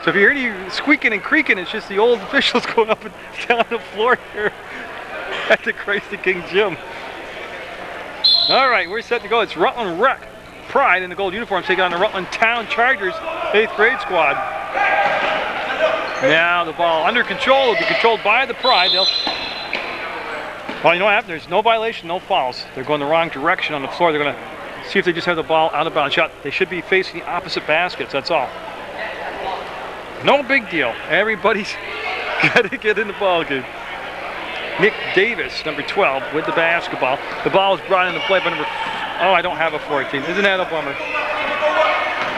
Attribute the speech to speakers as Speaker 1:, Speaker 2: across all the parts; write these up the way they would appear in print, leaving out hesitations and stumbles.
Speaker 1: So if you hear any squeaking and creaking, it's just the old officials going up and down the floor here at the Christ the King gym. All right, we're set to go. It's Rutland Rec Pride in the gold uniforms taking on the Rutland Town Chargers 8th grade squad. Now the ball under control. Will be controlled by the Pride. Well, you know what happened? There's no violation, no fouls. They're going the wrong direction on the floor. They're going to see if they just have the ball out of bounds shot. They should be facing the opposite baskets, that's all. No big deal. Everybody's got to get in the ball game. Nick Davis, number 12, with the basketball. The ball is brought into play by number... Oh, I don't have a 14. Isn't that a bummer?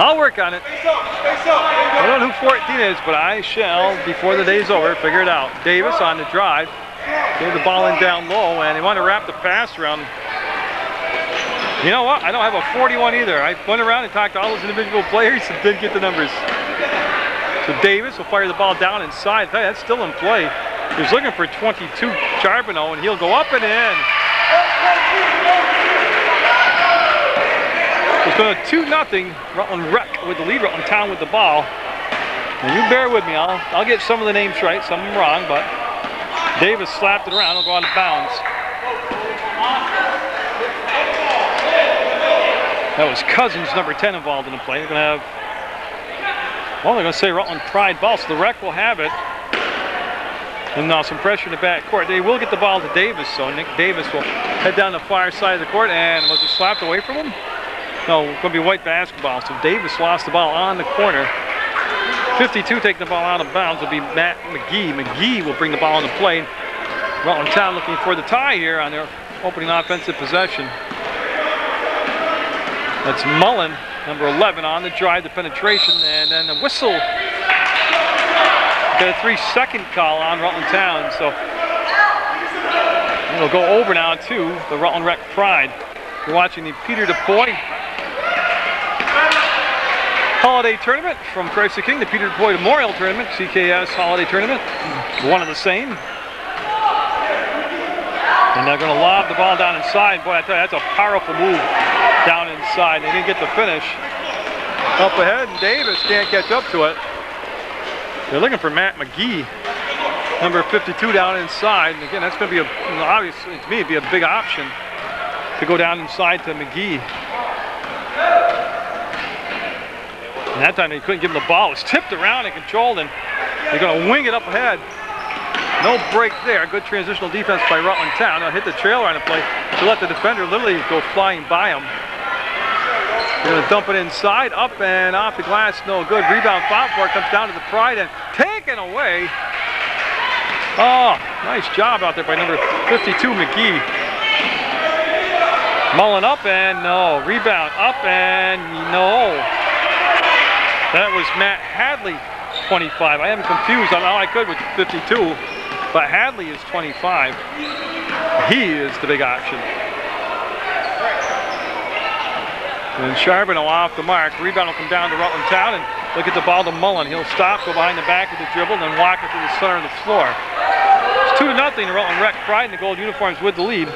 Speaker 1: I'll work on it. I don't know who 14 is, but I shall, before the day's over, figure it out. Davis on the drive. Gave the ball in down low, and they want to wrap the pass around. You know what? I don't have a 41 either. I went around and talked to all those individual players and didn't get the numbers. So Davis will fire the ball down inside. That's still in play. He's looking for 22 Charbonneau, and he'll go up and in. It's going to 2-0. Rutland Rec with the lead. Rutland Town with the ball. And you bear with me. I'll get some of the names right, some of them wrong, but Davis slapped it around. It'll go out of bounds. That was Cousins, number 10, involved in the play. They're going to have, well, they're going to say Rutland Pride ball, so the Rec will have it. And now some pressure in the back court. They will get the ball to Davis, so Nick Davis will head down the far side of the court, and was it slapped away from him? No, it's going to be white basketball, so Davis lost the ball on the corner. 52 taking the ball out of bounds will be Matt McGee. McGee will bring the ball into play. Rutland Town looking for the tie here on their opening offensive possession. That's Mullen, number 11, on the drive, the penetration, and then the whistle. Got a 3-second call on Rutland Town, so it'll go over now to the Rutland Rec Pride. You're watching the Peter DePoy Holiday Tournament from Christ the King, the Peter DePoy Memorial Tournament, CKS Holiday Tournament, one of the same. And they're going to lob the ball down inside. Boy, I tell you, that's a powerful move down inside. They didn't get the finish. Up ahead, and Davis can't catch up to it. They're looking for Matt McGee, number 52, down inside. And again, that's going to be obviously, to me, it'd be a big option to go down inside to McGee. And that time they couldn't give him the ball. It was tipped around and controlled, and they're going to wing it up ahead. No break there. Good transitional defense by Rutland Town. They'll hit the trailer on the play to let the defender literally go flying by him. They're going to dump it inside, up and off the glass. No good. Rebound foul for it. Comes down to the Pride and taken away. Oh, nice job out there by number 52, McGee. Mullen up and no. Rebound up and no. That was Matt Hadley, 25. I am confused on how I could with 52, but Hadley is 25. He is the big option. And Charbonneau off the mark. Rebound will come down to Rutland Town, and look at the ball to Mullen. He'll stop, go behind the back of the dribble, and then walk it to the center of the floor. It's 2-0 to Rutland Rec Pride in the gold uniforms with the lead.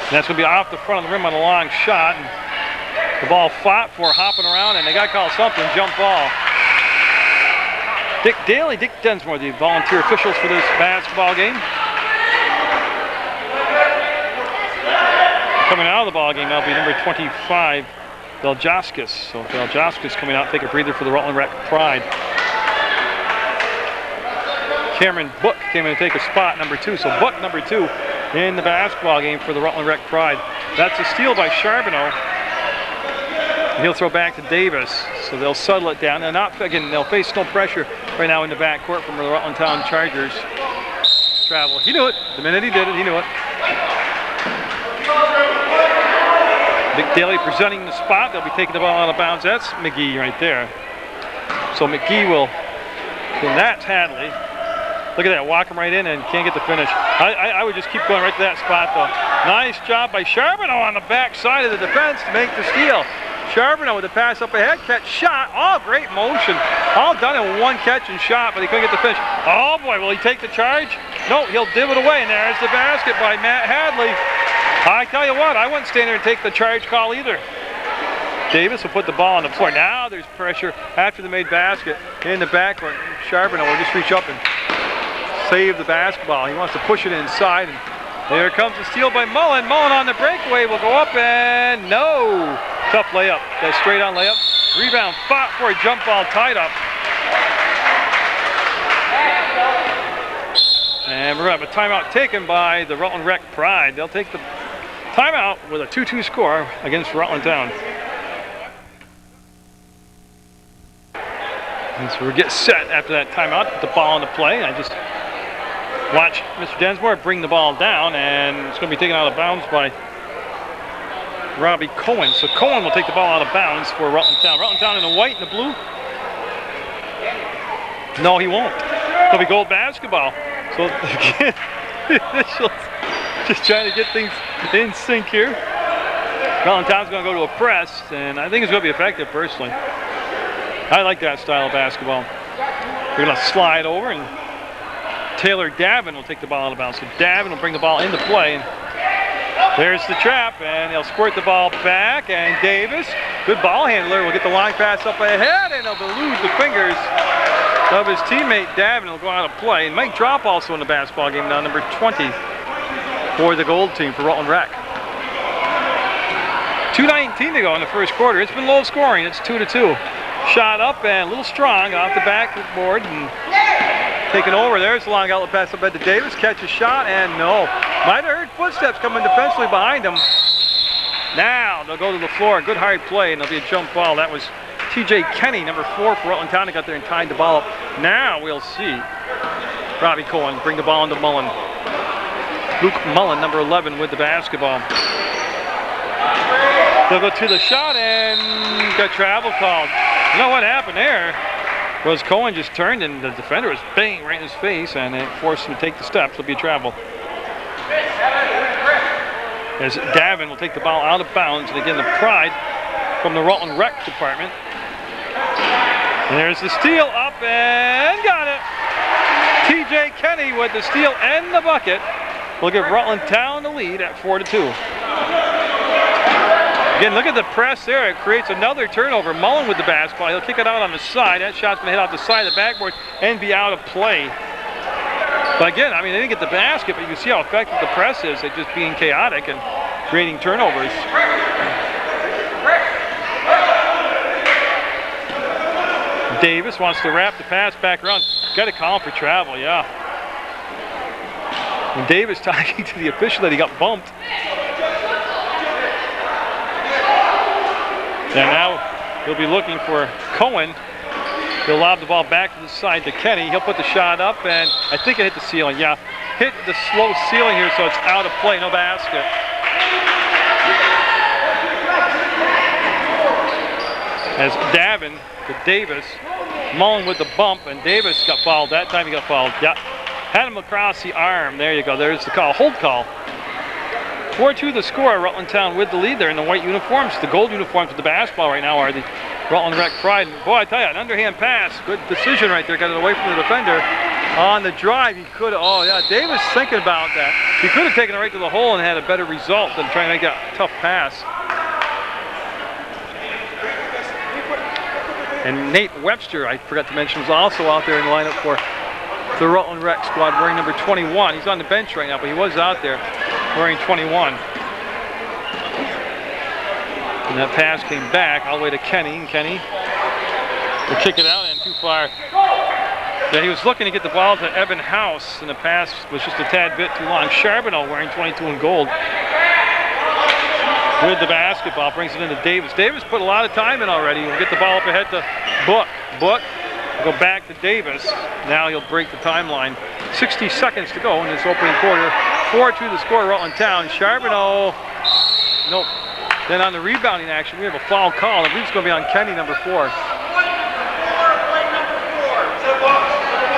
Speaker 1: And that's going to be off the front of the rim on a long shot. And the ball fought for, hopping around, and they got to call something, jump ball. Dick Daly, Dick Densmore, the volunteer officials for this basketball game. Coming out of the ball game now will be number 25, Beljaskis. So Beljaskis coming out, take a breather for the Rutland Rec Pride. Cameron Book came in to take a spot, number 2. So Book, number 2, in the basketball game for the Rutland Rec Pride. That's a steal by Charbonneau. He'll throw back to Davis, so they'll settle it down. And again, they'll face no pressure right now in the backcourt from the Rutland Town Chargers. Travel. He knew it. The minute he did it, he knew it. Dick Daly presenting the spot. They'll be taking the ball out of bounds. That's McGee right there. So McGee will, and that's Hadley. Look at that, walk him right in and can't get the finish. I would just keep going right to that spot though. Nice job by Charbonneau on the back side of the defense to make the steal. Charbonneau with the pass up ahead, catch, shot. Oh, great motion. All done in one catch and shot, but he couldn't get the finish. Oh boy, will he take the charge? No, he'll div it away, and there's the basket by Matt Hadley. I tell you what, I wouldn't stand there and take the charge call either. Davis will put the ball on the floor. Now there's pressure after the made basket in the backcourt. Charbonneau will just reach up and save the basketball. He wants to push it inside. And there comes the steal by Mullen. Mullen on the breakaway will go up and no. Tough layup. That straight on layup. Rebound fought for a jump ball tied up. And we're going to have a timeout taken by the Rutland Rec Pride. They'll take the timeout with a 2-2 score against Rutland Town. And so we get set after that timeout, put the ball on the play. I just watch Mr. Densmore bring the ball down, and it's going to be taken out of bounds by Robbie Cohen. So Cohen will take the ball out of bounds for Rutland Town. Rutland Town in the white and the blue. No, he won't. It'll be gold basketball. So again, just trying to get things in sync here. Rutland Town's going to go to a press, and I think it's going to be effective personally. I like that style of basketball. We're going to slide over, and Taylor Davin will take the ball out of bounds. So Davin will bring the ball into play, and there's the trap, and they'll squirt the ball back, and Davis, good ball handler, will get the line pass up ahead, and they'll lose the fingers of his teammate Davin. Will go out of play. And Mike Drop also in the basketball game now, number 20 for the gold team for Rutland Rec. 2:19 to go in the first quarter. It's been low scoring. It's 2-2. Shot up and a little strong off the backboard and taken over. There's the long outlet pass up to Davis. Catch a shot and no. Might have heard footsteps coming defensively behind him. Now they'll go to the floor. Good hard play, and there'll be a jump ball. That was TJ Kenny, number 4 for Rutland Town. He got there and tied the ball up. Now we'll see Robbie Cohen bring the ball into Mullen. Luke Mullen, number 11, with the basketball. They'll go to the shot and got travel called. You know what happened there was Cohen just turned and the defender was bang right in his face, and it forced him to take the steps. It'll be a travel. As Davin will take the ball out of bounds, and again the Pride from the Rutland Rec department. And there's the steal up and got it. TJ Kenny with the steal and the bucket will give Rutland Town the lead at 4-2. Again, look at the press there. It creates another turnover. Mullen with the basketball. He'll kick it out on the side. That shot's going to hit off the side of the backboard and be out of play. But again, I mean, they didn't get the basket, but you can see how effective the press is at just being chaotic and creating turnovers. Davis wants to wrap the pass back around. Got to call him for travel, yeah. And Davis talking to the official that he got bumped. And now he'll be looking for Cohen. He'll lob the ball back to the side to Kenny. He'll put the shot up, and I think it hit the ceiling. Yeah, hit the slow ceiling here, so it's out of play, no basket. As Davin to Davis, Mullen with the bump, and Davis got fouled. That time he got fouled. Yeah, had him across the arm. There you go. There's the call. Hold call. 4-2 the score. Rutland Town with the lead there in the white uniforms. The gold uniforms with the basketball right now are the Rutland Rec Pride. And boy, I tell you, an underhand pass. Good decision right there. Got it away from the defender. On the drive, he could have, oh yeah, Davis thinking about that. He could have taken it right to the hole and had a better result than trying to make that tough pass. And Nate Webster, I forgot to mention, was also out there in the lineup for the Rutland Rec squad wearing number 21. He's on the bench right now, but he was out there wearing 21. And that pass came back all the way to Kenny, and Kenny will kick it out and too far. Yeah, he was looking to get the ball to Evan House, and the pass was just a tad bit too long. Charbonneau wearing 22 in gold with the basketball, brings it into Davis. Davis put a lot of time in already. He'll get the ball up ahead to Book. Book will go back to Davis. Now he'll break the timeline. 60 seconds to go in this opening quarter. 4-2 the score, Rutland Town. Charbonneau, nope. Then on the rebounding action, we have a foul call. I believe it's going to be on Kenny, number 4.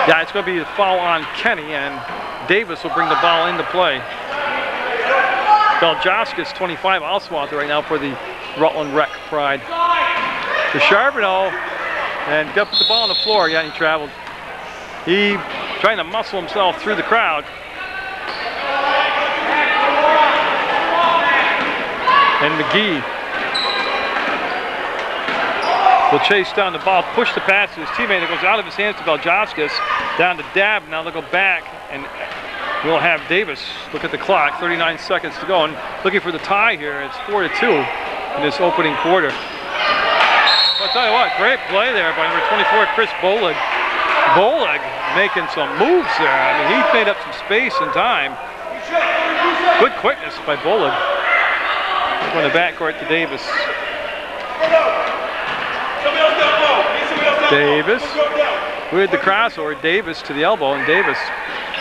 Speaker 1: Yeah, it's going to be a foul on Kenny, and Davis will bring the ball into play. Beljaskis, 25, also out there right now for the Rutland Rec Pride. For Charbonneau, and got the ball on the floor. Yeah, he traveled. He trying to muscle himself through the crowd. And McGee will chase down the ball, push the pass to his teammate. It goes out of his hands to Beljauskas, down to Dab. Now they'll go back, and we'll have Davis look at the clock. 39 seconds to go, and looking for the tie here. It's 4-2 in this opening quarter. I'll tell you what, great play there by number 24, Chris Bolig. Bolig making some moves there. I mean, he made up some space and time. Good quickness by Bolig. Going to backcourt to Davis. Davis with the crossover. Davis to the elbow, and Davis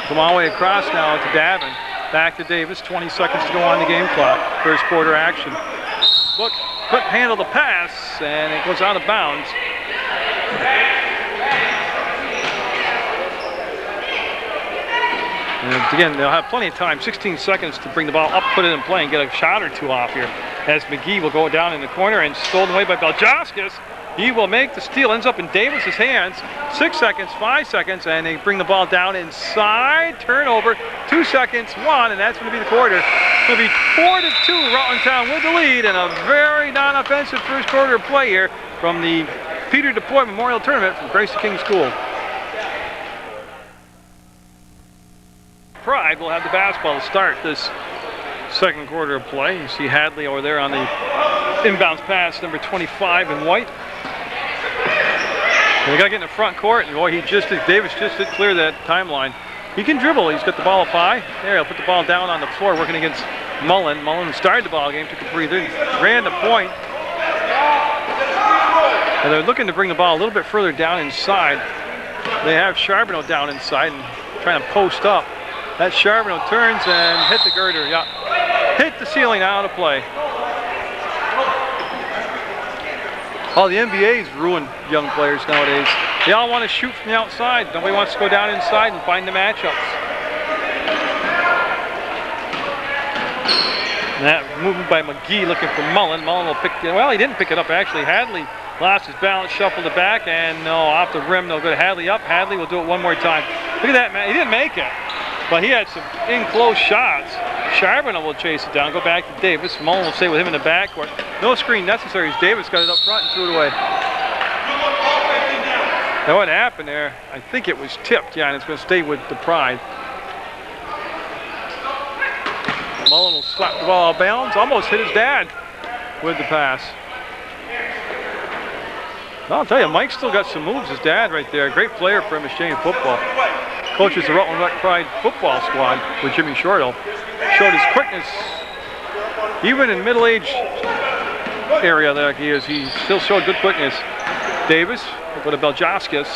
Speaker 1: come all the way across now to Davin. Back to Davis. 20 seconds to go on the game clock. First quarter action. Look, couldn't handle the pass, and it goes out of bounds. And again, they'll have plenty of time, 16 seconds to bring the ball up, put it in play, and get a shot or two off here. As McGee will go down in the corner and stolen away by Beljauskas. He will make the steal, ends up in Davis's hands. 6 seconds, 5 seconds, and they bring the ball down inside. Turnover, 2 seconds, 1, and that's going to be the quarter. It's going to be 4-2, Rutland Town with the lead, and a very non-offensive first quarter of play here from the Peter DePoy Memorial Tournament from Grace the King School. Pride will have the basketball to start this second quarter of play. You see Hadley over there on the inbounds pass, number 25 in white. And they got to get in the front court, and boy, Davis just did clear that timeline. He can dribble. He's got the ball up high. There, he'll put the ball down on the floor, working against Mullen. Mullen started the ball game, took a breather, ran the point. And they're looking to bring the ball a little bit further down inside. They have Charbonneau down inside and trying to post up. That Charbonneau turns and hit the girder. Yeah, hit the ceiling, out of play. All the NBA's ruined young players nowadays. They all want to shoot from the outside. Nobody wants to go down inside and find the matchups. And that movement by McGee looking for Mullen. Mullen will pick it. Well, he didn't pick it up actually. Hadley lost his balance, shuffled it back, and no, off the rim. They'll go to Hadley up. Hadley will do it one more time. Look at that, man. He didn't make it, but he had some in-close shots. Charbonneau will chase it down, go back to Davis. Mullen will stay with him in the backcourt. No screen necessary as Davis got it up front and threw it away. Now what happened there, I think it was tipped, yeah, and it's going to stay with the Pride. Mullen will slap the ball out of bounds, almost hit his dad with the pass. I'll tell you, Mike's still got some moves, his dad right there. Great player for MSJ in football. Coaches the Rutland Rec Pride football squad with Jimmy Shortle. Showed his quickness, even in middle-age area like he is, he still showed good quickness. Davis will go to Beljauskas.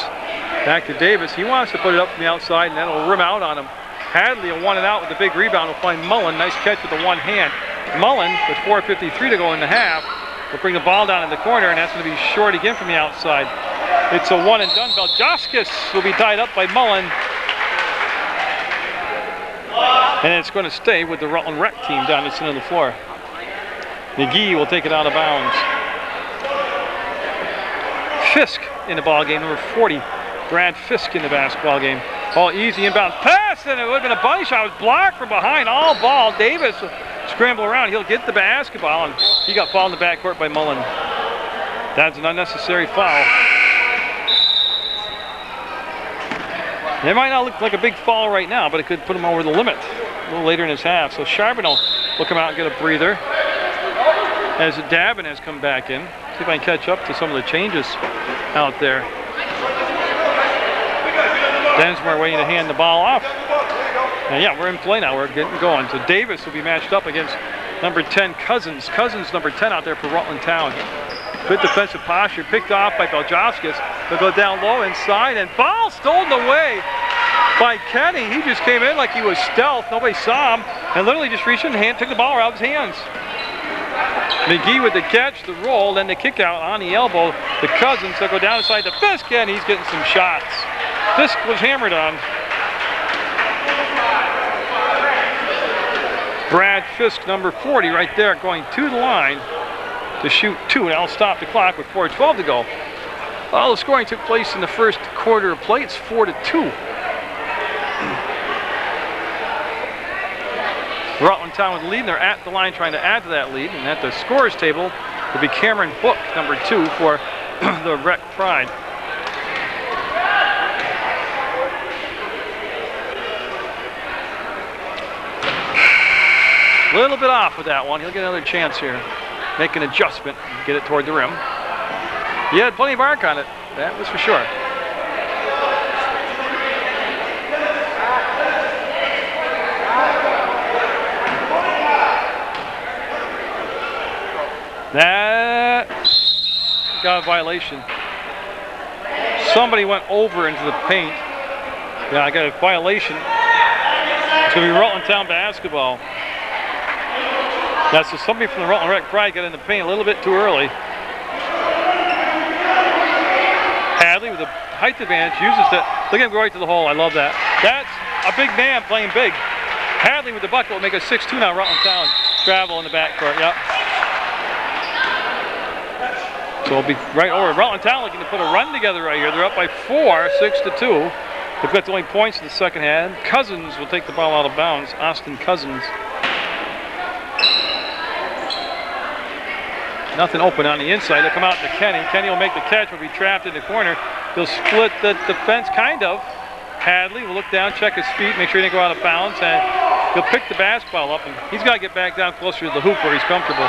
Speaker 1: Back to Davis. He wants to put it up from the outside, and that'll rim out on him. Hadley will want it out with the big rebound. Will find Mullen. Nice catch with the one hand. Mullen, with 4:53 to go in the half, will bring the ball down in the corner, and that's going to be short again from the outside. It's a one and done. Beljauskas will be tied up by Mullen. And it's going to stay with the Rutland Rec team down the center of the floor. McGee will take it out of bounds. Fisk in the ball game, number 40. Brad Fisk in the basketball game. Ball easy inbound pass, and it would have been a bunny shot. It was blocked from behind. All ball. Davis will scramble around. He'll get the basketball, and he got fouled in the backcourt by Mullen. That's an unnecessary foul. It might not look like a big foul right now, but it could put him over the limit a little later in his half. So Charbonneau will come out and get a breather as Davin has come back in. See if I can catch up to some of the changes out there. Densmore waiting to hand the ball off. And yeah, we're in play now. We're getting going. So Davis will be matched up against number 10, Cousins. Cousins, number 10 out there for Rutland Town. Good defensive posture, picked off by Beljauskas. They'll go down low inside, and ball stolen away by Kenny. He just came in like he was stealth. Nobody saw him, and literally just reached in the hand, took the ball out of his hands. McGee with the catch, the roll, then the kick out on the elbow. The Cousins, they'll go down inside to Fisk, and he's getting some shots. Fisk was hammered on. Brad Fisk, number 40, right there, going to the line to shoot two, and I'll stop the clock with 4:12 to go. All the scoring took place in the first quarter of play. It's 4-2. Rutland Town with the lead, and they're at the line trying to add to that lead. And at the scorers table will be Cameron Book, number 2 for the Rec Pride. A little bit off with that one. He'll get another chance here. Make an adjustment and get it toward the rim. He had plenty of arc on it. That was for sure. That got a violation. Somebody went over into the paint. Yeah, I got a violation. It's going to be Rutland Town basketball. That's so somebody from the Rutland Rec Pride got in the paint a little bit too early. Hadley with a height advantage uses that. Look at him go right to the hole. I love that. That's a big man playing big. Hadley with the bucket will make a 6-2 now. Rutland Town travel in the backcourt. Yep. So it'll be right over. Rutland Town looking to put a run together right here. They're up by 4, 6-2. They've got the only points in the second half. Cousins will take the ball out of bounds. Austin Cousins. Nothing open on the inside. They'll come out to Kenny. Kenny will make the catch. Will be trapped in the corner. He'll split the defense, kind of. Hadley will look down, check his feet, make sure he didn't go out of bounds, and he'll pick the basketball up. And he's got to get back down closer to the hoop where he's comfortable.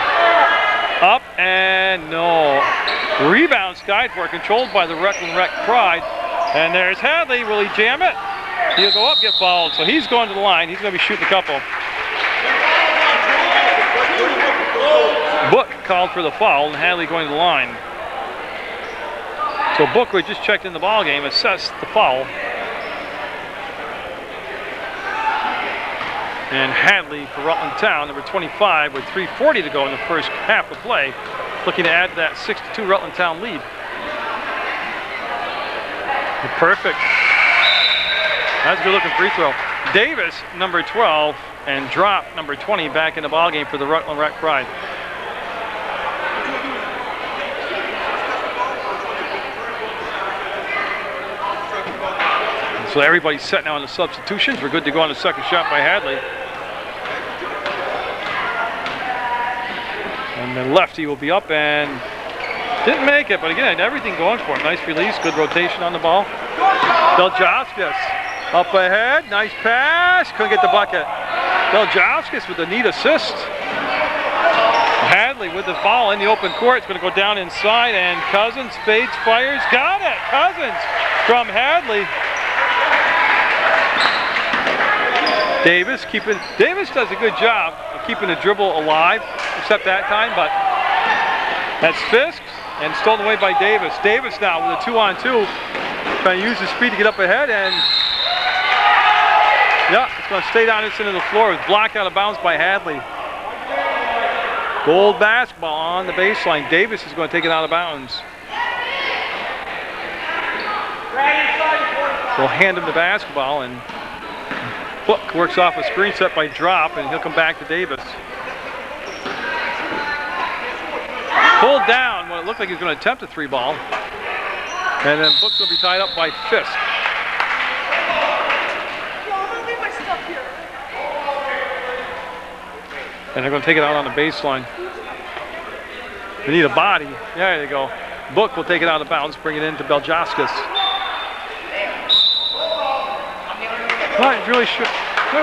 Speaker 1: Up and no. Rebound Skyport controlled by the Rutland Rec Pride. And there's Hadley. Will he jam it? He'll go up, get fouled. So he's going to the line. He's going to be shooting a couple. Book called for the foul, and Hadley going to the line. So Booker just checked in the ball game, assessed the foul. And Hadley for Rutland Town, number 25, with 3:40 to go in the first half of play, looking to add that 6-2 Rutland Town lead. Perfect. That's a good looking free throw. Davis, number 12, and Drop, number 20, back in the ball game for the Rutland Rec Pride. So everybody's set now on the substitutions. We're good to go on the second shot by Hadley. And then lefty will be up and didn't make it, but again, everything going for him. Nice release, good rotation on the ball. Beljauskas up ahead, nice pass, couldn't get the bucket. Beljauskas with a neat assist. Hadley with the ball in the open court. It's going to go down inside, and Cousins fades, fires, got it! Cousins from Hadley. Davis does a good job of keeping the dribble alive, except that time, but that's Fisk and stolen away by Davis. Davis now with a 2-on-2, trying to use his speed to get up ahead, and yeah, it's going to stay down this end of the floor. It was blocked out of bounds by Hadley. Gold basketball on the baseline. Davis is going to take it out of bounds. We'll hand him the basketball, and Book works off a screen set by Drop, and he'll come back to Davis. Pulled down what it looked like he was going to attempt a 3-ball. And then Book's going to be tied up by Fisk. And they're going to take it out on the baseline. They need a body. There you go. Book will take it out of bounds, bring it into Beljauskas. Not really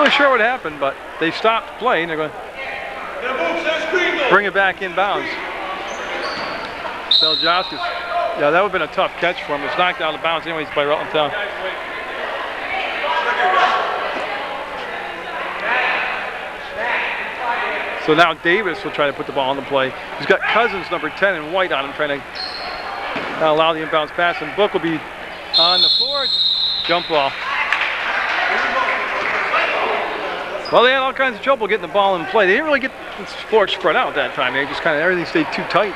Speaker 1: sure what happened, but they stopped playing. They're going to bring it back in bounds. Beljauskas, yeah, that would have been a tough catch for him. It's knocked out of bounds anyways by Rutland Town. So now Davis will try to put the ball on the play. He's got Cousins, number 10, and White on him, trying to allow the inbounds pass. And Book will be on the floor. Jump ball. Well, they had all kinds of trouble getting the ball in play. They didn't really get the floor spread out that time. They just kind of, everything stayed too tight.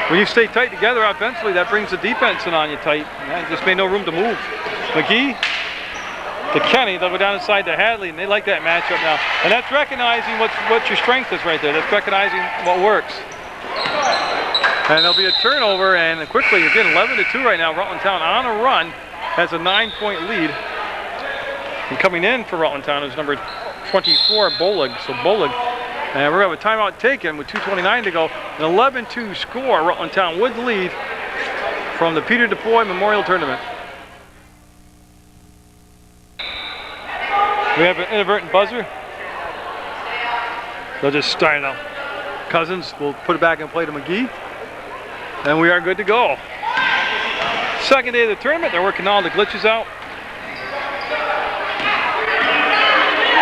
Speaker 1: When you stay tight together offensively, that brings the defense in on you tight. And just made no room to move. McGee to Kenny, they'll go down inside to Hadley, and they like that matchup now. And that's recognizing what your strength is right there. That's recognizing what works. And there'll be a turnover, and quickly, again, 11-2 right now. Rutland Town on a run, has a 9-point lead. And coming in for Rutland Town is number 24, Bolig. So Bolig, and we're going to have a timeout taken with 2:29 to go. An 11-2 score, Rutland Town with the lead. from the Peter DePoy Memorial Tournament. We have an inadvertent buzzer. They'll just start it out. Cousins will put it back in play to McGee. And we are good to go. Second day of the tournament, they're working all the glitches out.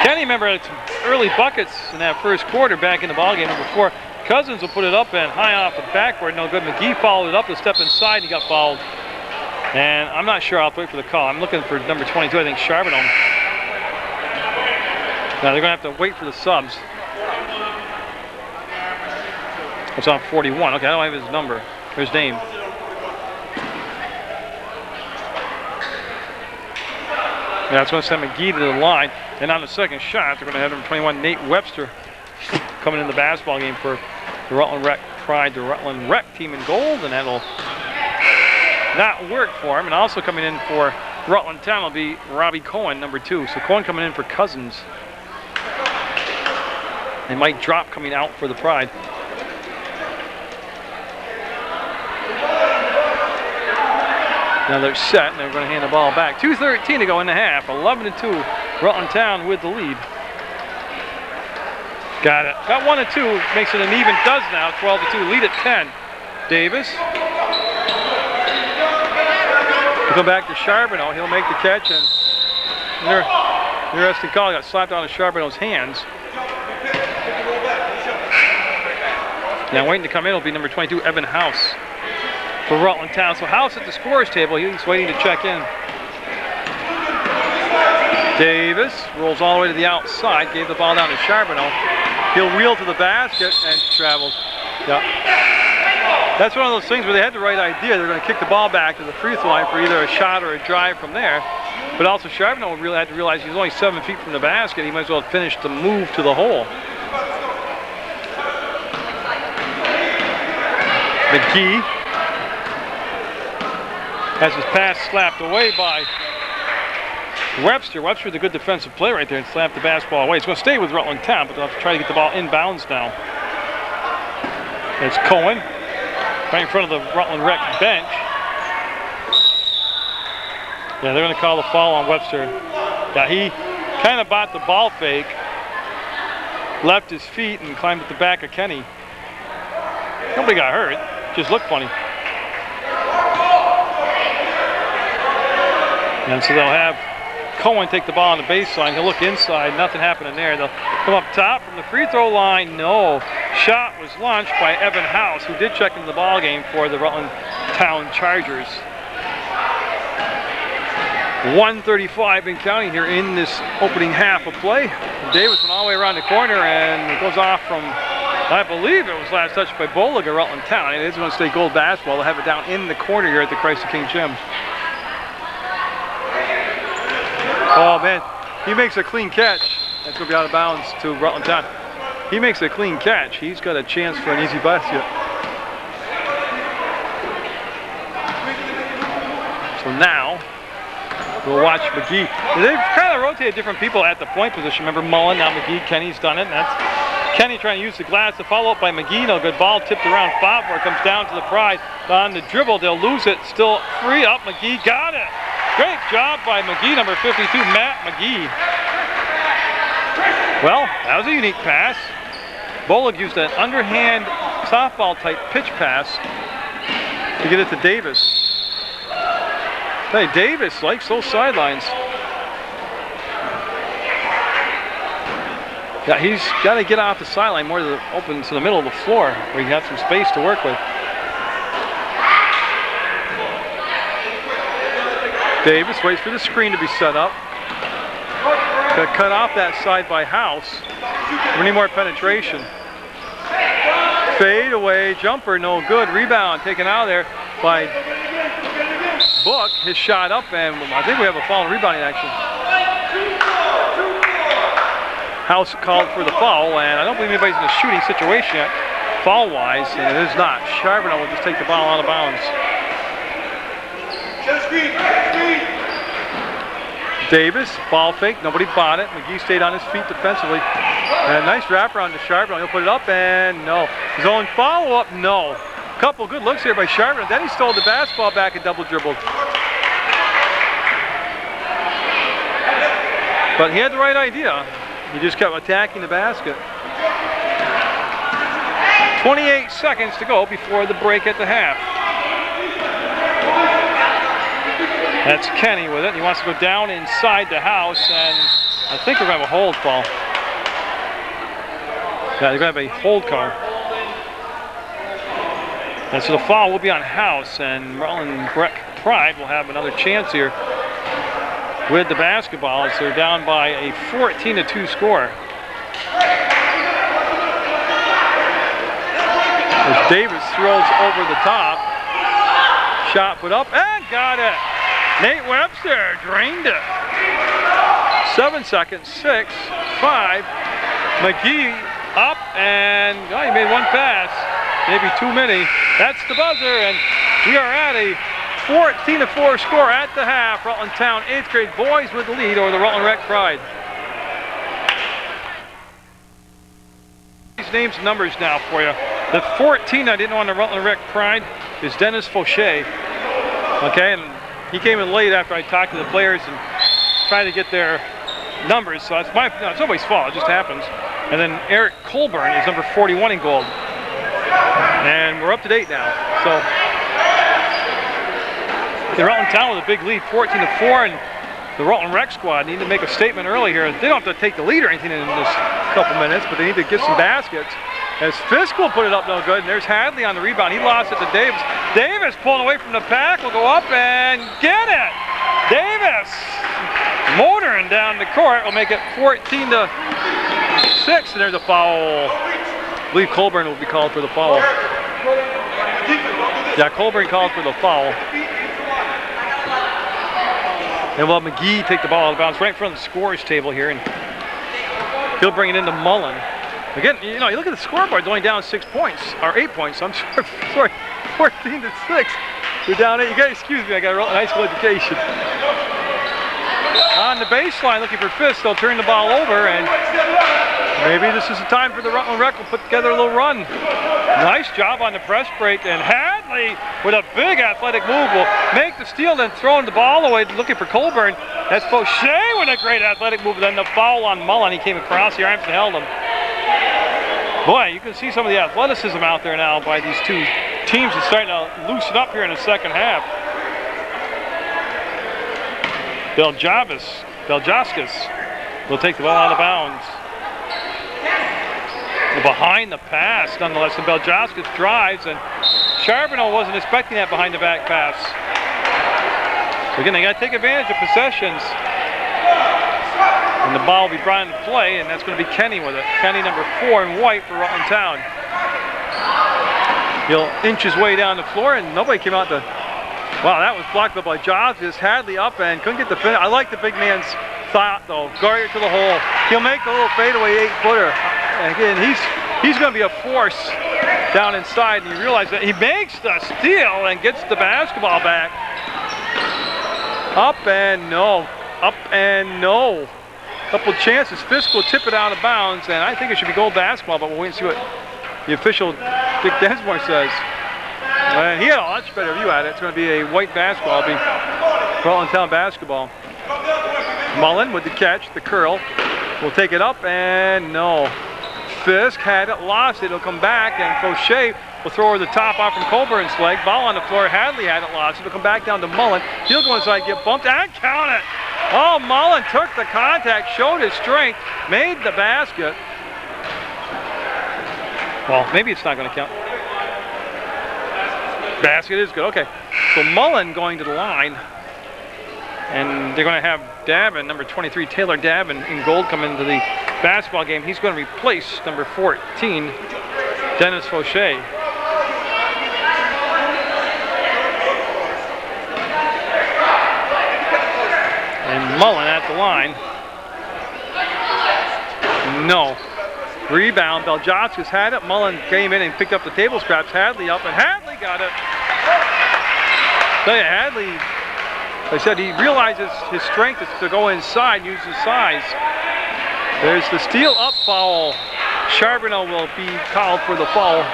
Speaker 1: Kenny, remember, had some early buckets in that first quarter back in the ballgame number 4. Cousins will put it up and high off the backboard. No good. McGee followed it up. He'll step inside and he got fouled. And I'm not sure. I'll wait for the call. I'm looking for number 22, I think, Charbonneau. Now they're going to have to wait for the subs. It's on 41. Okay, I don't have his number or his name. Yeah, it's going to send McGee to the line. And on the second shot, they're going to have number 21, Nate Webster, coming in the basketball game for the Rutland Rec Pride, the Rutland Rec team in gold. And that'll not work for him. And also coming in for Rutland Town will be Robbie Cohen, number 2. So Cohen coming in for Cousins. They might drop coming out for the Pride. Now they're set, and they're going to hand the ball back. 2:13 to go in the half. 11-2. Rutland Town with the lead. Got it. Got 1 and 2. Makes it an even does now. 12-2. Lead at 10. Davis. We'll come back to Charbonneau. He'll make the catch, and interesting call. Got slapped out of Charbonneau's hands. Now waiting to come in will be number 22, Evan House, for Rutland Town. So House at the scorer's table. He's waiting to check in. Davis rolls all the way to the outside. Gave the ball down to Charbonneau. He'll wheel to the basket and travels. Yeah. That's one of those things where they had the right idea. They're going to kick the ball back to the free throw line for either a shot or a drive from there. But also Charbonneau really had to realize he's only 7 feet from the basket. He might as well finish the move to the hole. McGee has his pass slapped away by Webster. Webster with a good defensive play right there and slapped the basketball away. It's going to stay with Rutland Town, but they'll have to try to get the ball inbounds now. It's Cohen right in front of the Rutland Rec bench. Yeah, they're going to call the foul on Webster. Yeah, he kind of bought the ball fake, left his feet, and climbed at the back of Kenny. Nobody got hurt. Just looked funny. And so they'll have Cohen take the ball on the baseline. He'll look inside. Nothing happening there. They'll come up top from the free throw line. No. Shot was launched by Evan House, who did check into the ball game for the Rutland Town Chargers. 1:35 and counting here in this opening half of play. Davis went all the way around the corner, and it goes off from, I believe it was last touched by Bollig at Rutland Town. It is going to stay gold basketball. They'll have it down in the corner here at the Christ the King Gym. Oh man, he makes a clean catch. That's going to be out of bounds to Rutland Town. He makes a clean catch. He's got a chance for an easy basket. So now, we'll watch McGee. They've kind of rotated different people at the point position. Remember Mullen, now McGee. Kenny's done it. And that's Kenny trying to use the glass to follow up by McGee. No good ball tipped around. Fopmore comes down to the Pride. On the dribble, they'll lose it. Still free up. McGee got it. Great job by McGee, number 52, Matt McGee. Well, that was a unique pass. Bollig used an underhand softball-type pitch pass to get it to Davis. Hey, Davis likes those sidelines. Yeah, he's got to get off the sideline more to the open to the middle of the floor where you have some space to work with. Davis waits for the screen to be set up. Got cut off that side by House. We need more penetration. Fade away, jumper, no good. Rebound taken out of there by Book. His shot up, and I think we have a foul and rebounding action. House called for the foul, and I don't believe anybody's in a shooting situation yet, foul-wise, and it is not. Charbonneau will just take the ball out of bounds. Davis, ball fake, nobody bought it. McGee stayed on his feet defensively. And a nice wraparound to Charbonneau. He'll put it up, and no. Zone follow-up, no. Couple good looks here by Charbonneau. Then he stole the basketball back and double dribbled. But he had the right idea. He just kept attacking the basket. 28 seconds to go before the break at the half. That's Kenny with it. He wants to go down inside the house, and I think we're going to have a hold call. Yeah, they're going to have a hold call. And so the foul will be on House, and Rutland Pride will have another chance here with the basketball as they're down by a 14-2 score. As Davis throws over the top, shot put up and got it. Nate Webster drained it. 7 seconds, 6, 5. McGee up and he made one pass, maybe too many. That's the buzzer, and we are at a 14-4 score at the half. Rutland Town 8th grade boys with the lead over the Rutland Rec Pride. These names and numbers now for you. The 14 I didn't know on the Rutland Rec Pride is Dennis Fauché. Okay, and he came in late after I talked to the players and tried to get their numbers. So it's it's nobody's fault. It just happens. And then Eric Colburn is number 41 in gold. And we're up to date now. So the Rutland Town with a big lead, 14-4, and the Rutland Rec squad need to make a statement early here. They don't have to take the lead or anything in this couple minutes, but they need to get some baskets. As Fisk will put it up no good, and there's Hadley on the rebound. He lost it to Davis. Davis pulling away from the pack will go up and get it. Davis motoring down the court will make it 14-6, and there's a foul. I believe Colburn will be called for the foul. Yeah, Colburn called for the foul. And we'll have McGee take the ball out of bounds right in front of the scorers table here, and he'll bring it into Mullen. Again, you know, you look at the scoreboard, it's only down 6 points, or 8 points. I'm sorry, 14-6. We're down 8. You gotta excuse me, I got a high school education. On the baseline, looking for Fisk. They'll turn the ball over, and maybe this is the time for the Rutland Rec will put together a little run. Nice job on the press break, and Hadley with a big athletic move will make the steal, then throwing the ball away, looking for Colburn. That's Fauché with a great athletic move, then the foul on Mullen. He came across the arms and held him. Boy, you can see some of the athleticism out there now by these two teams. It's starting to loosen up here in the second half. Beljaskis will take the ball out of bounds. Behind the pass, nonetheless, and Beljaskis drives, and Charbonneau wasn't expecting that behind the back pass. So again, they got to take advantage of possessions. And the ball will be brought into play, and that's going to be Kenny with it. Kenny, number 4 in white for Rutland Town. He'll inch his way down the floor, and nobody came out to... Wow, that was blocked by Jobs. Just Hadley up and couldn't get the finish. I like the big man's thought, though. Guard it to the hole. He'll make the little fadeaway 8-footer. Again, he's going to be a force down inside, and you realize that he makes the steal and gets the basketball back. Up and no. Up and no. Couple chances. Fisk will tip it out of bounds, and I think it should be goal basketball, but we'll wait and see what the official Dick Densmore says. And he had a much better view at it. It's going to be a white basketball. It'll be Rutland Town basketball. Mullen with the catch, the curl. Will take it up, and no. Fisk had it, lost it. It'll come back, and Fauché will throw over the top off from Colburn's leg. Ball on the floor. Hadley had it, lost it. It'll come back down to Mullen. He'll go inside, get bumped, and count it. Oh, Mullen took the contact, showed his strength, made the basket. Well, maybe it's not going to count. Basket is good. Okay. So Mullen going to the line. And they're going to have Davin, number 23, Taylor Davin, in gold come into the basketball game. He's going to replace number 14, Dennis Fauché. And Mullen at the line. No. Rebound. Beljaskis had it. Mullen came in and picked up the table scraps. Hadley up, and Hadley got it. Tell you, Hadley, I said he realizes his strength is to go inside, use his size. There's the steal up foul. Charbonneau will be called for the foul.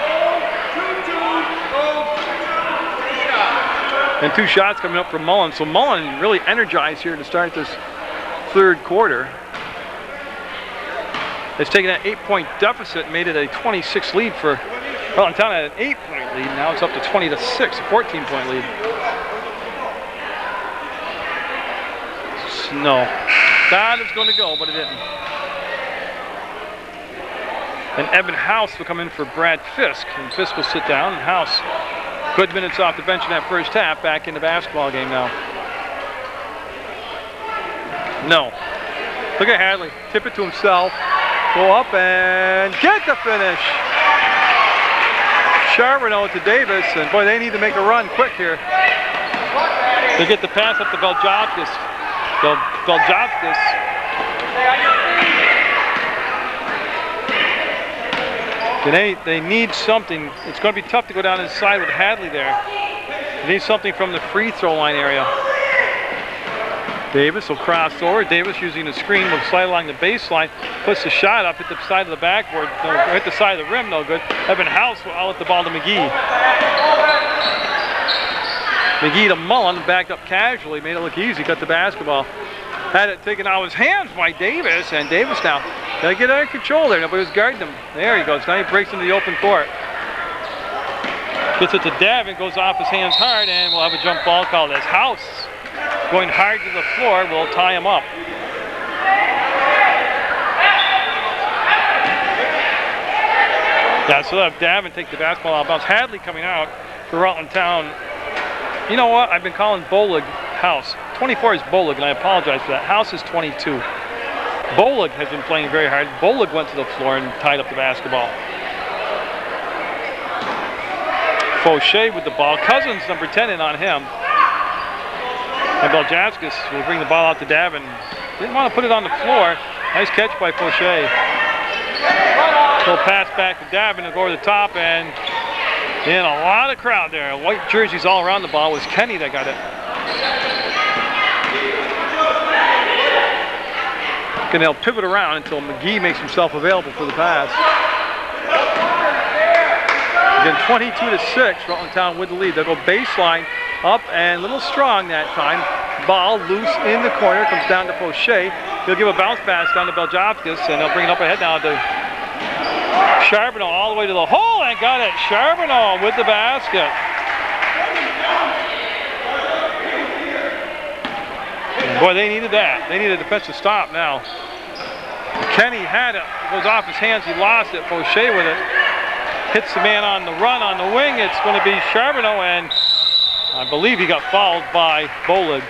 Speaker 1: And 2 shots coming up from Mullen. So Mullen really energized here to start this third quarter. It's taken that 8-point deficit and made it a 26 lead for Rutland Town. Had an 8-point lead. Now it's up to 20 to 6, a 14-point lead. No. Thought it was going to go, but it didn't. And Evan House will come in for Brad Fisk. And Fisk will sit down. And House, good minutes off the bench in that first half, back in the basketball game now. No. Look at Hadley. Tip it to himself. Go up and get the finish. Charbonneau to Davis. And boy, they need to make a run quick here. They get the pass up to Beljavskis. Beljavskis. They need something. It's going to be tough to go down inside with Hadley there. They need something from the free throw line area. Davis will cross over. Davis using the screen will slide along the baseline, puts the shot up, hit the side of the backboard, hit the side of the rim, no good. Evan House will outlet the ball to McGee. McGee to Mullen, backed up casually, made it look easy, got the basketball. Had it taken out of his hands by Davis, and Davis now got to get under control there. Nobody was guarding him. There he goes. Now he breaks into the open court. Gets it to Davin, goes off his hands hard, and we'll have a jump ball called as House going hard to the floor will tie him up. Yeah, so they'll have Davin take the basketball out of bounds. Hadley coming out for Rutland Town. You know what? I've been calling Bolig House. 24 is Bolig, and I apologize for that. House is 22. Bolig has been playing very hard. Bolig went to the floor and tied up the basketball. Fauché with the ball. Cousins, number 10, in on him. And Beljavskis will bring the ball out to Davin. Didn't want to put it on the floor. Nice catch by Fauché. He'll pass back to Davin. He'll go over the top, and a lot of crowd there. White jerseys all around the ball. It was Kenny that got it. And they'll pivot around until McGee makes himself available for the pass. Again, 22 to 6, Rutland Town with the lead. They'll go baseline, up and a little strong that time. Ball loose in the corner, comes down to Fauché. He'll give a bounce pass down to Beljavskis, and they'll bring it up ahead now to Charbonneau all the way to the hole, and got it. Charbonneau with the basket. And boy, they needed that. They needed a defensive stop now. Kenny had it. It goes off his hands. He lost it. Fauché with it. Hits the man on the run on the wing. It's going to be Charbonneau, and I believe he got fouled by Bolig.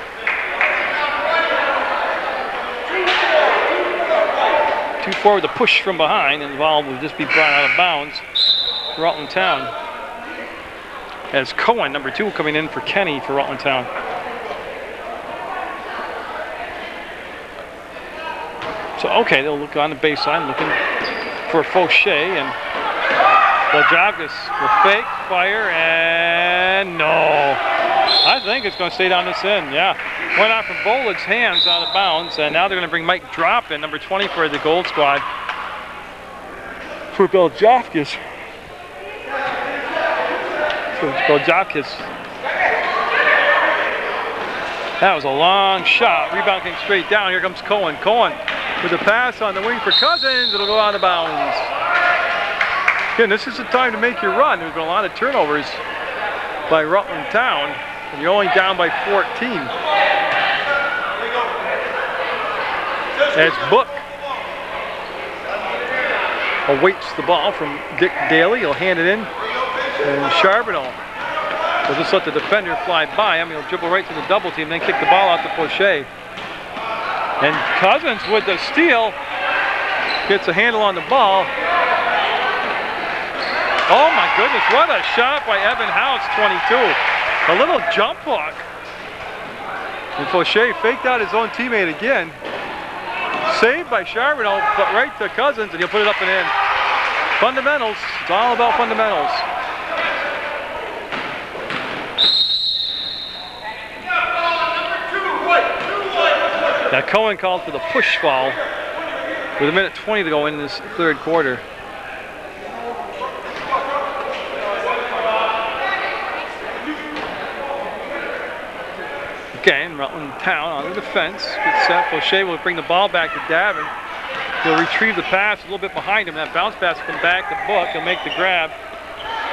Speaker 1: Too forward to push from behind, and the ball will just be brought out of bounds for Rutland Town. As Cohen, number 2, coming in for Kenny for Rutland Town. So, okay, they'll look on the baseline, looking for Fauché, and Beljavskis will fake, fire, and no. I think it's going to stay down this end, yeah. Went out from Bolig's hands out of bounds, and now they're going to bring Mike Drop in, number 20 for the Gold Squad, for Beljavskis. So Beljavskis. That was a long shot. Rebound came straight down. Here comes Cohen. Cohen with a pass on the wing for Cousins. It'll go out of bounds. Again, this is the time to make your run. There's been a lot of turnovers by Rutland Town, and you're only down by 14. As Book awaits the ball from Dick Daly, he'll hand it in, and Charbonneau will just let the defender fly by him. He'll dribble right to the double team, then kick the ball out to Fauché. And Cousins with the steal gets a handle on the ball. Oh my goodness, what a shot by Evan House, 22. A little jump hook. And Fauché faked out his own teammate again. Saved by Charbonneau, but right to Cousins, and he'll put it up and in. Fundamentals, it's all about fundamentals. Now Cohen called for the push foul with 1:20 to go in this third quarter. Again, Rutland Town on the defense. Good set. O'Shea will bring the ball back to Davin. He'll retrieve the pass a little bit behind him. That bounce pass will come back to Book. He'll make the grab.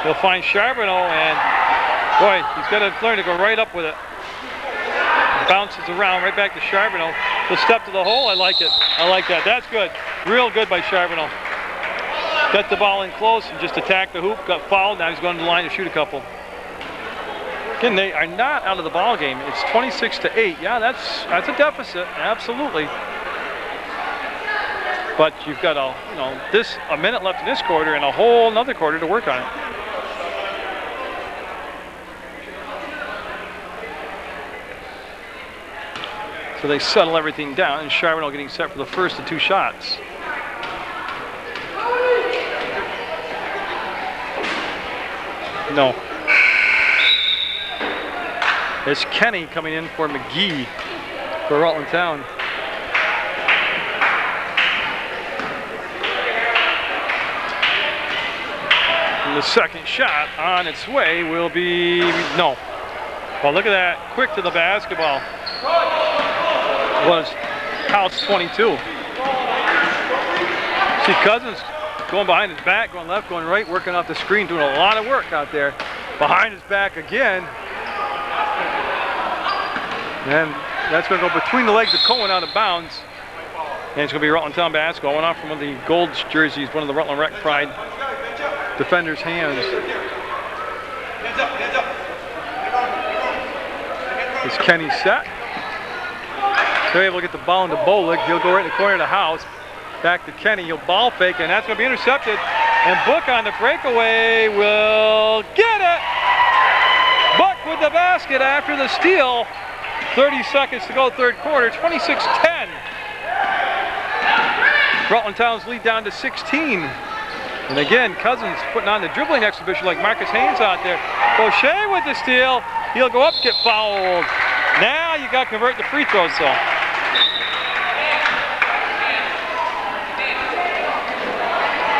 Speaker 1: He'll find Charbonneau, and boy, he's got to learn to go right up with it. Bounces around right back to Charbonneau. He'll step to the hole. I like it. I like that. That's good. Real good by Charbonneau. Got the ball in close and just attacked the hoop. Got fouled. Now he's going to the line to shoot a couple. Again, they are not out of the ball game. It's 26-8. Yeah, that's a deficit. Absolutely. But you've got a minute left in this quarter and a whole another quarter to work on it. So they settle everything down, and Charbonneau getting set for the first of two shots. No. It's Kenny coming in for McGee for Rutland Town. And the second shot on its way will be no. Well, look at that. Quick to the basketball. Was house 22. See Cousins going behind his back, going left, going right, working off the screen, doing a lot of work out there. Behind his back again. And that's going to go between the legs of Cohen out of bounds. And it's going to be Rutland Town basketball. Went off from one of the gold jerseys, one of the Rutland Rec Pride defenders' hands. Is Kenny set? They're able to get the ball into Bolig. He'll go right in the corner of the house. Back to Kenny. He'll ball fake, and that's going to be intercepted. And Book on the breakaway will get it. Book with the basket after the steal. 30 seconds to go, third quarter. 26-10. Rutland Town's lead down to 16. And again, Cousins putting on the dribbling exhibition like Marcus Haynes out there. O'Shea with the steal. He'll go up, get fouled. Now you got to convert the free throws, though.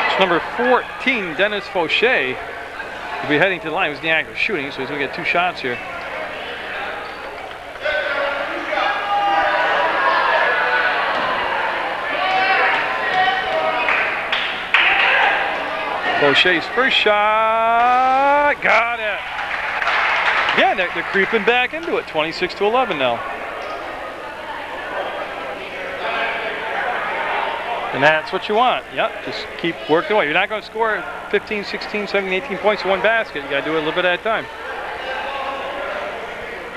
Speaker 1: It's number 14, Dennis Fauché. He'll be heading to the line. He was in the act of shooting, so he's going to get two shots here. Fauché's first shot, got it. Yeah, they're creeping back into it, 26-11 now. And that's what you want. Yep, just keep working away. You're not going to score 15, 16, 17, 18 points in one basket. You got to do it a little bit at a time.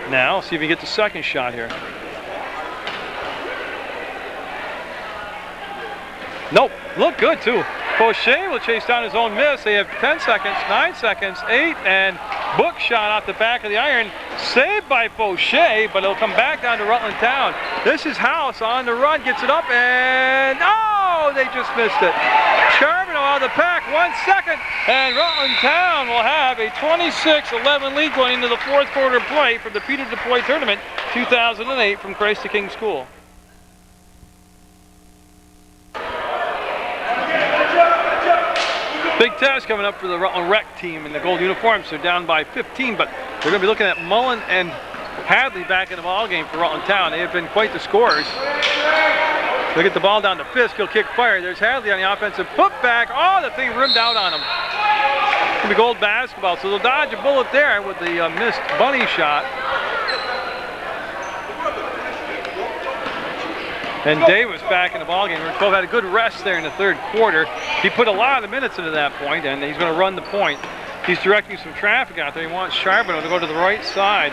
Speaker 1: Now, see if you get the second shot here. Nope, look good too. Fauché will chase down his own miss. They have 10 seconds, 9 seconds, 8, and Book shot off the back of the iron. Saved by Fauché, but it'll come back down to Rutland Town. This is House on the run, gets it up, and oh, they just missed it. Charbonneau out of the pack, 1 second, and Rutland Town will have a 26-11 lead going into the fourth quarter play from the Peter DePloy Tournament 2008 from Christ the King School. Big test coming up for the Rutland Rec team in the gold uniforms. They're down by 15, but they're going to be looking at Mullen and Hadley back in the ball game for Rutland Town. They have been quite the scorers. They'll get the ball down to Fisk. He'll kick fire. There's Hadley on the offensive putback. Oh, the thing rimmed out on him. It's going to be gold basketball. So they'll dodge a bullet there with the missed bunny shot. And Davis back in the ballgame. Number 12 had a good rest there in the third quarter. He put a lot of minutes into that point, and he's going to run the point. He's directing some traffic out there. He wants Charbonneau to go to the right side.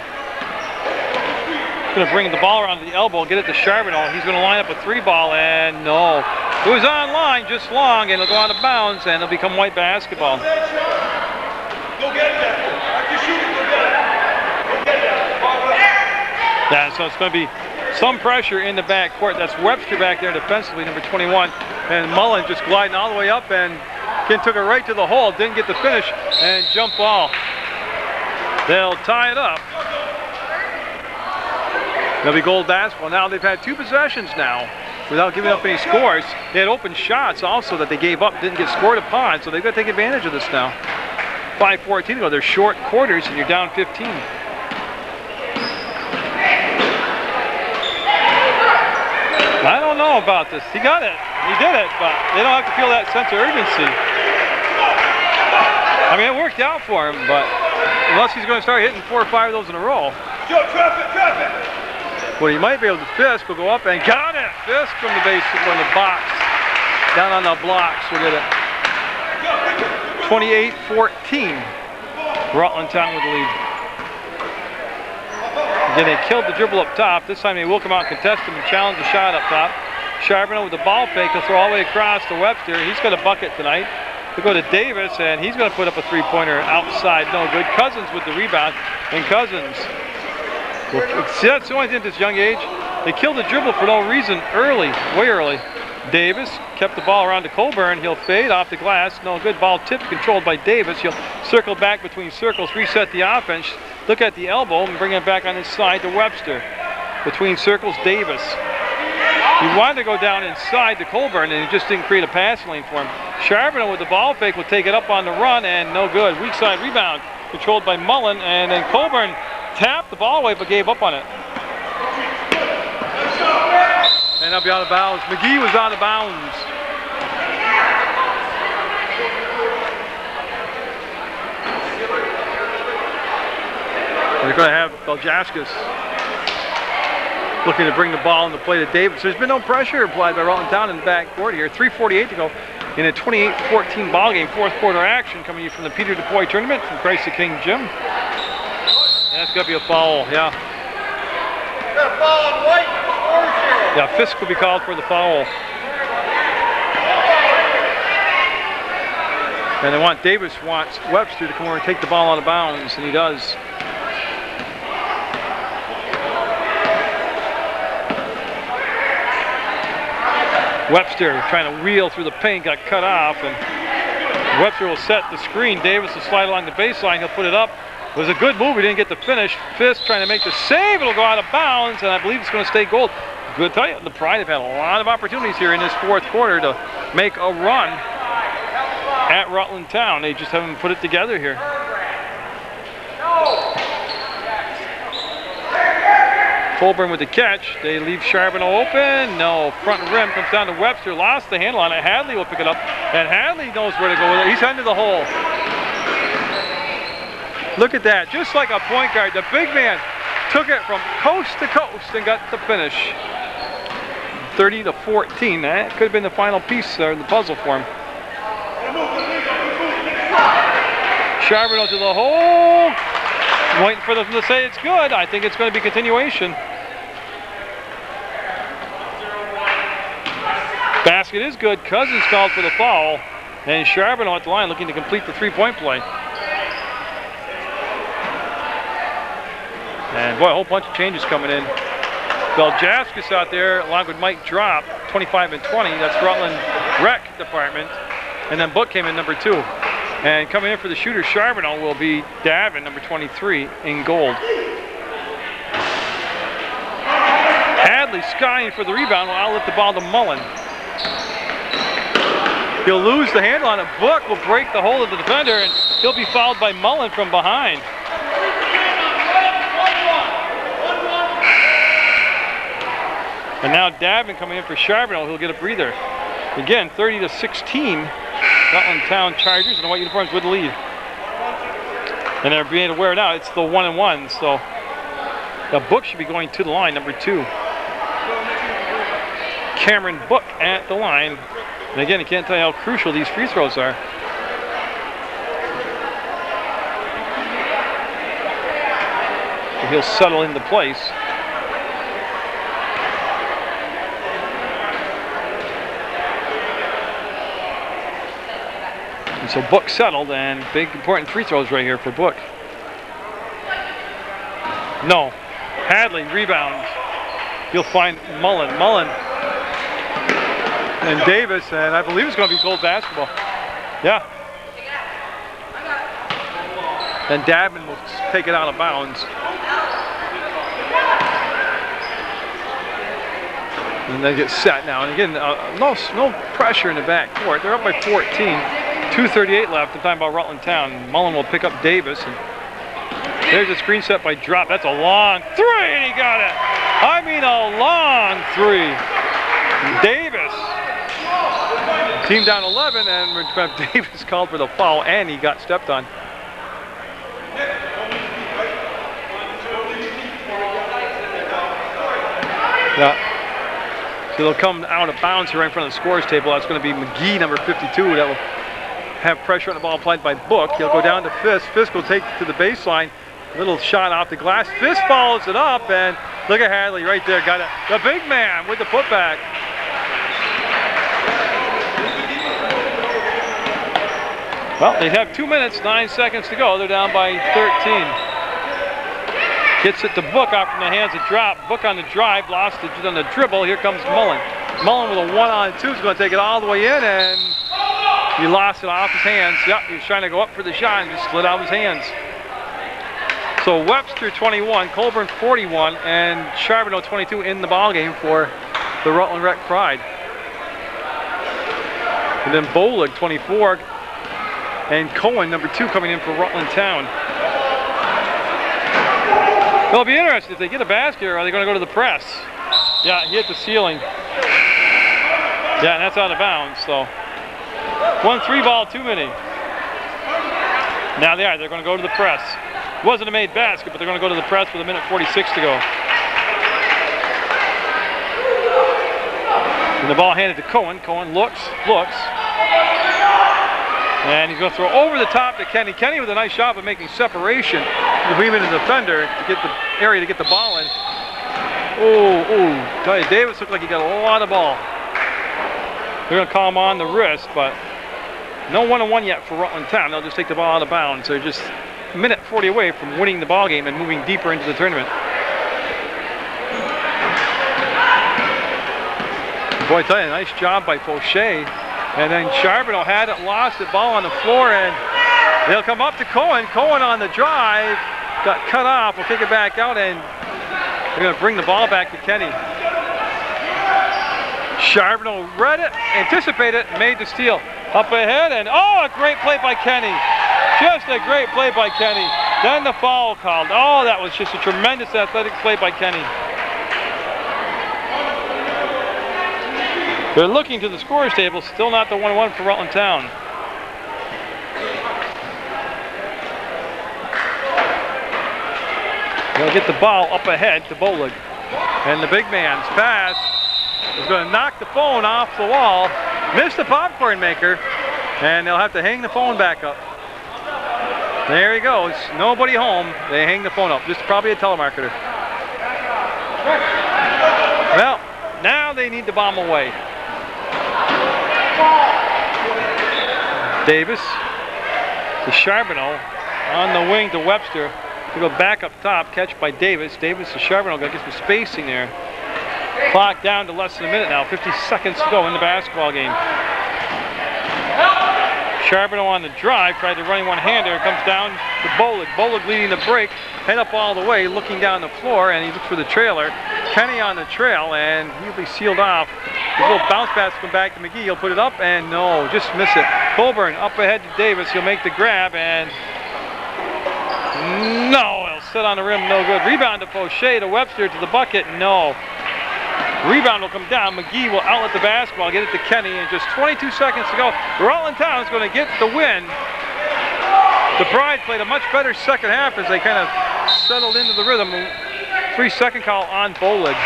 Speaker 1: He's going to bring the ball around to the elbow, get it to Charbonneau. He's going to line up a three ball, and no. It was on line, just long, and it'll go out of bounds, and it'll become white basketball.
Speaker 2: Go get that. After shooting, go get it. Go get that.
Speaker 1: Yeah, so it's going to be some pressure in the back court. That's Webster back there defensively, number 21. And Mullen just gliding all the way up, and Ken took it right to the hole, didn't get the finish, and jump ball. They'll tie it up. They'll be gold basketball. Now they've had two possessions now without giving up any scores. They had open shots also that they gave up, didn't get scored upon, so they've got to take advantage of this now. 5:14 to go. They're short quarters, and you're down 15. know about this. He got it. He did it, but they don't have to feel that sense of urgency. I mean, it worked out for him, but unless he's going to start hitting 4 or 5 of those in a row.
Speaker 2: Joe, trap it, trap it.
Speaker 1: What he might be able to, Fisk will go up and got it. Fisk from the base, from the box, down on the blocks. We'll get it. 28-14. Rutland Town with the lead. Again, they killed the dribble up top. This time they will come out and contest him and challenge the shot up top. Charbonneau with the ball fake. He'll throw all the way across to Webster. He's got a bucket tonight. We'll go to Davis, and he's going to put up a 3-pointer outside. No good. Cousins with the rebound. And Cousins. See, that's the only thing at this young age. They killed the dribble for no reason early, way early. Davis kept the ball around to Colburn. He'll fade off the glass. No good. Ball tipped, controlled by Davis. He'll circle back between circles, reset the offense. Look at the elbow and bring it back on his side to Webster. Between circles, Davis. He wanted to go down inside to Colburn, and he just didn't create a passing lane for him. Charbonneau with the ball fake will take it up on the run, and no good. Weak side rebound, controlled by Mullen, and then Colburn tapped the ball away but gave up on it. And that'll be out of bounds. McGee was out of bounds. They're going to have Beljaskis looking to bring the ball into play to Davis. There's been no pressure applied by Rutland Town in the backcourt here. 3:48 to go in a 28-14 ball game. Fourth quarter action coming from the Peter DuPois tournament from Christ the King Gym. That's going to be a foul, yeah.
Speaker 2: Got a foul on White.
Speaker 1: Yeah, Fisk will be called for the foul. And they want Davis wants Webster to come over and take the ball out of bounds, and he does. Webster trying to wheel through the paint, got cut off, and Webster will set the screen. Davis will slide along the baseline. He'll put it up. It was a good move. He didn't get the finish. Fisk trying to make the save. It'll go out of bounds, and I believe it's going to stay gold. Good tell you, the Pride have had a lot of opportunities here in this fourth quarter to make a run at Rutland Town. They just haven't put it together here. Colburn with the catch. They leave Charbonneau open. No, front rim comes down to Webster. Lost the handle on it. Hadley will pick it up, and Hadley knows where to go with it. He's heading to the hole. Look at that, just like a point guard. The big man took it from coast to coast and got the finish. 30-14. That could have been the final piece of the puzzle for him. Charbonneau to the hole. Waiting for them to say it's good. I think it's going to be continuation. Basket is good. Cousins called for the foul. And Charbonneau at the line looking to complete the three-point play. And boy, a whole bunch of changes coming in. Beljaskis out there along with Mike Drop, 25 and 20. That's Rutland Rec Department. And then Book came in number 2. And coming in for the shooter, Charbonneau, will be Davin, number 23, in gold. Hadley skying for the rebound will outlet the ball to Mullen. He'll lose the handle on it. Book will break the hold of the defender, and he'll be fouled by Mullen from behind. And now Davin coming in for Charbonneau, who'll get a breather. Again, 30-16. Rutland Town Chargers in the white uniforms with the lead. And they're being able to wear it out. It's the 1-and-1, so the Book should be going to the line, number 2. Cameron Book at the line. And again, I can't tell you how crucial these free throws are. So he'll settle into place. And so Book settled, and big important free throws right here for Book. No. Hadley rebounds. He'll find Mullen. Mullen and Davis, and I believe it's going to be gold basketball. Yeah. And Davin will take it out of bounds. And they get set now. And again, no pressure in the backcourt. They're up by 14. 2:38 left. I'm talking about Rutland Town. Mullen will pick up Davis. And there's a screen set by Drop. That's a long three, and he got it. I mean, a long three. Davis. Team down 11, and Davis called for the foul, and he got stepped on. Yeah. So they'll come out of bounds here right in front of the scores table. That's going to be McGee, number 52. That will have pressure on the ball applied by Book. He'll go down to Fisk. Fisk will take it to the baseline. Little shot off the glass. Fisk follows it up, and look at Hadley right there. Got it. The big man with the putback. Well, they have 2 minutes, 9 seconds to go. They're down by 13. Gets it to Book out from the hands of Drop. Book on the drive, lost it on the dribble. Here comes Mullen. Mullen with a 1-on-2 is going to take it all the way in, and he lost it off his hands. Yep, he was trying to go up for the shot and just slid out of his hands. So Webster 21, Colburn 41, and Charbonneau 22 in the ball game for the Rutland Rec Pride. And then Bolig 24, and Cohen number 2 coming in for Rutland Town. It'll be interesting if they get a basket, or are they going to go to the press? Yeah, he hit the ceiling. Yeah, and that's out of bounds. So 1-3 ball, too many. Now they are. They're going to go to the press. It wasn't a made basket, but they're going to go to the press with 1:46 to go. And the ball handed to Cohen. Cohen looks. And he's going to throw over the top to Kenny. Kenny with a nice shot of making separation between him and the defender to get the area to get the ball in. Tell you, Davis looked like he got a lot of ball. They're going to call him on the wrist, but no 1-on-1 yet for Rutland Town. They'll just take the ball out of bounds. They're just 1:40 away from winning the ball game and moving deeper into the tournament. Boy, I tell you, nice job by Fauché. And then Charbonneau had it, lost it, ball on the floor, and they'll come up to Cohen. Cohen on the drive, got cut off. We'll kick it back out, and they're going to bring the ball back to Kenny. Charbonneau read it, anticipated it, made the steal. Up ahead, and oh, a great play by Kenny. Just a great play by Kenny. Then the foul called. Oh, that was just a tremendous athletic play by Kenny. They're looking to the scorers table, still not the 1-1 for Rutland Town. They'll get the ball up ahead to Bolig. And the big man's pass is going to knock the phone off the wall, miss the popcorn maker, and they'll have to hang the phone back up. There he goes. Nobody home. They hang the phone up. Just probably a telemarketer. Well, now they need the bomb away. Davis to Charbonneau on the wing to Webster. To go back up top, catch by Davis. Davis to Charbonneau, got to get some spacing there. Clock down to less than a minute now, 50 seconds to go in the basketball game. Charbonneau on the drive, tried to run one-hander, comes down to Bolig. Bolig leading the break, head up all the way, looking down the floor, and he looks for the trailer. Kenny on the trail, and he'll be sealed off. His little bounce pass come back to McGee. He'll put it up, and no, just miss it. Colburn up ahead to Davis. He'll make the grab, and no, he'll sit on the rim, no good. Rebound to Fauché, to Webster, to the bucket, no. Rebound will come down. McGee will outlet the basketball, get it to Kenny, and just 22 seconds to go. Rutland Town is going to get the win. The Pride played a much better second half as they kind of settled into the rhythm. 3-second call on Bolig.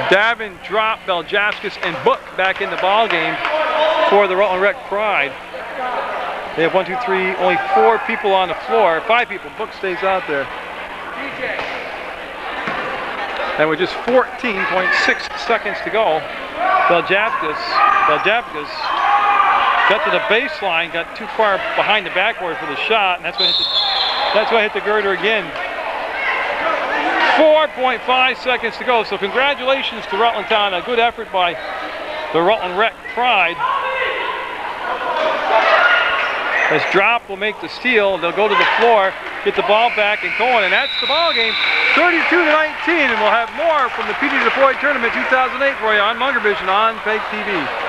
Speaker 1: Davin, Drop, Beljaskis, and Book back in the ball game for the Rutland Rec Pride. They have 1, 2, 3, only 4 people on the floor. 5 people. Book stays out there. And with just 14.6 seconds to go, Beljaskis got to the baseline, got too far behind the backboard for the shot, and that's going to hit the girder again. 4.5 seconds to go. So congratulations to Rutland Town. A good effort by the Rutland Rec Pride. As Drop will make the steal, they'll go to the floor, get the ball back, and Cohen, and that's the ball game, 32-19, and we'll have more from the PEGTV Tournament 2008 for you on Munger Vision on PEGTV.